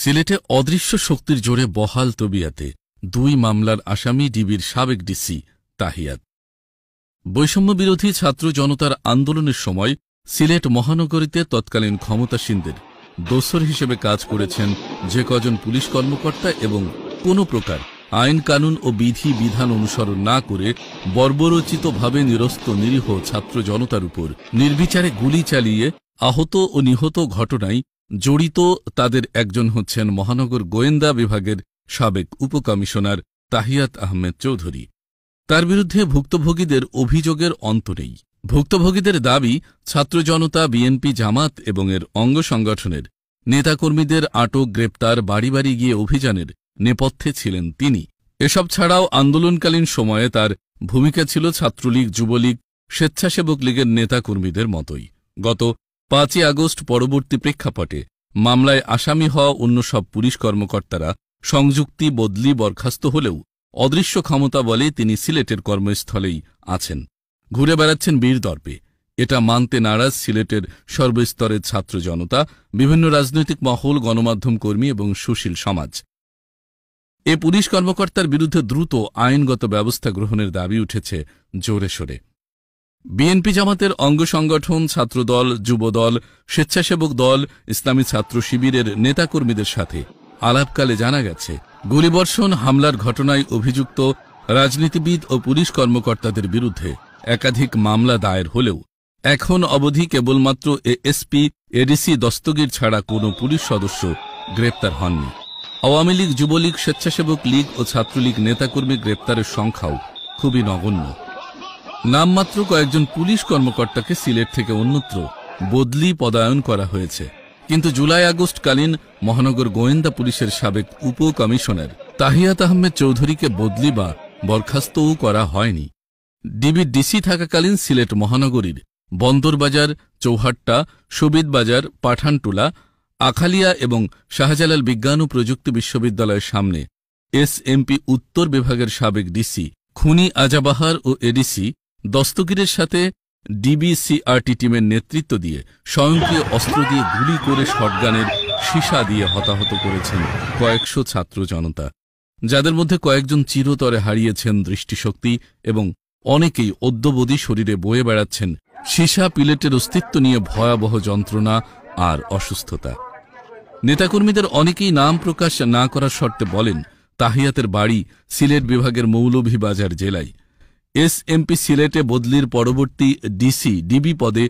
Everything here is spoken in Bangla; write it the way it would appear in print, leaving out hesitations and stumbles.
সিলেটে অদৃশ্য শক্তির জোরে বহাল তবিয়াতে দুই মামলার আসামি ডিবির সাবেক ডিসি তাহিয়াত। বৈষম্য বিরোধী ছাত্র জনতার আন্দোলনের সময় সিলেট মহানগরীতে তৎকালীন ক্ষমতাসীনদের দোসর হিসেবে কাজ করেছেন যে কজন পুলিশ কর্মকর্তা এবং কোনো প্রকার আইন কানুন ও বিধি বিধান অনুসরণ না করে বর্বরোচিতভাবে নিরস্ত নিরীহ ছাত্র জনতার উপর নির্বিচারে গুলি চালিয়ে আহত ও নিহত ঘটনায় জড়িত তাদের একজন হচ্ছেন মহানগর গোয়েন্দা বিভাগের সাবেক উপকমিশনার তাহিয়াত আহমেদ চৌধুরী। তার বিরুদ্ধে ভুক্তভোগীদের অভিযোগের অন্ত নেই। ভুক্তভোগীদের দাবি, ছাত্র জনতা, বিএনপি, জামাত এবং এর অঙ্গ সংগঠনের নেতাকর্মীদের আটক, গ্রেপ্তার, বাড়ি বাড়ি গিয়ে অভিযানের নেপথ্যে ছিলেন তিনি। এসব ছাড়াও আন্দোলনকালীন সময়ে তার ভূমিকা ছিল ছাত্রলীগ, যুবলীগ, স্বেচ্ছাসেবক লীগের নেতাকর্মীদের মতোই। গত 5ই আগস্ট পরবর্তী প্রেক্ষাপটে মামলায় আসামি হওয়া অন্য সব পুলিশ কর্মকর্তারা সংযুক্তি, বদলি, বরখাস্ত হলেও অদৃশ্য ক্ষমতা বলে তিনি সিলেটের কর্মস্থলেই আছেন, ঘুরে বেড়াচ্ছেন বীরদর্পে। এটা মানতে নারাজ সিলেটের সর্বস্তরের ছাত্র জনতা, বিভিন্ন রাজনৈতিক মহল, গণমাধ্যম কর্মী এবং সুশীল সমাজ। এ পুলিশ কর্মকর্তার বিরুদ্ধে দ্রুত আইনগত ব্যবস্থা গ্রহণের দাবি উঠেছে জোরে সোরে। বিএনপি জামাতের অঙ্গ সংগঠন, ছাত্রদল, যুবদল, স্বেচ্ছাসেবক দল, ইসলামী ছাত্র শিবিরের নেতাকর্মীদের সাথে আলাপকালে জানা গেছে, গুলিবর্ষণ, হামলার ঘটনায় অভিযুক্ত রাজনীতিবিদ ও পুলিশ কর্মকর্তাদের বিরুদ্ধে একাধিক মামলা দায়ের হলেও এখন অবধি কেবলমাত্র এএসপি, এডিসি দস্তগীর ছাড়া কোনো পুলিশ সদস্য গ্রেপ্তার হননি। আওয়ামী লীগ, যুবলীগ, স্বেচ্ছাসেবক লীগ ও ছাত্রলীগ নেতাকর্মী গ্রেপ্তারের সংখ্যাও খুবই নগণ্য। নামমাত্র কয়েকজন পুলিশ কর্মকর্তাকে সিলেট থেকে অন্যত্র বদলি, পদায়ন করা হয়েছে, কিন্তু জুলাই আগস্টকালীন মহানগর গোয়েন্দা পুলিশের সাবেক উপকমিশনার তাহিয়াত আহমেদ চৌধুরীকে বদলি বা বরখাস্তও করা হয়নি। ডিবির ডিসি থাকাকালীন সিলেট মহানগরীর বন্দরবাজার, চৌহাট্টা, শোবিদ বাজার, পাঠানটুলা, আখালিয়া এবং শাহজালাল বিজ্ঞান ও প্রযুক্তি বিশ্ববিদ্যালয়ের সামনে এসএমপি উত্তর বিভাগের সাবেক ডিসি খুনি আজাবাহার ও এডিসি দস্তগীরের সাথে ডিবিসিআরটি টিমের নেতৃত্ব দিয়ে স্বয়ংক্রিয় অস্ত্র দিয়ে গুলি করে শটগানের সীসা দিয়ে হতাহত করেছেন কয়েকশো ছাত্র জনতা, যাদের মধ্যে কয়েকজন চিরতরে হারিয়েছেন দৃষ্টিশক্তি এবং অনেকেই অদ্যবধি শরীরে বয়ে বেড়াচ্ছেন সীসা পিলেটের অস্তিত্ব নিয়ে ভয়াবহ যন্ত্রণা আর অসুস্থতা। নেতাকর্মীদের অনেকেই নাম প্রকাশ না করার শর্তে বলেন, তাহিয়াতের বাড়ি সিলেট বিভাগের মৌলভীবাজার জেলায়। এসএমপি সিলেটে বদলির পরবর্তী ডিসি ডিবি পদে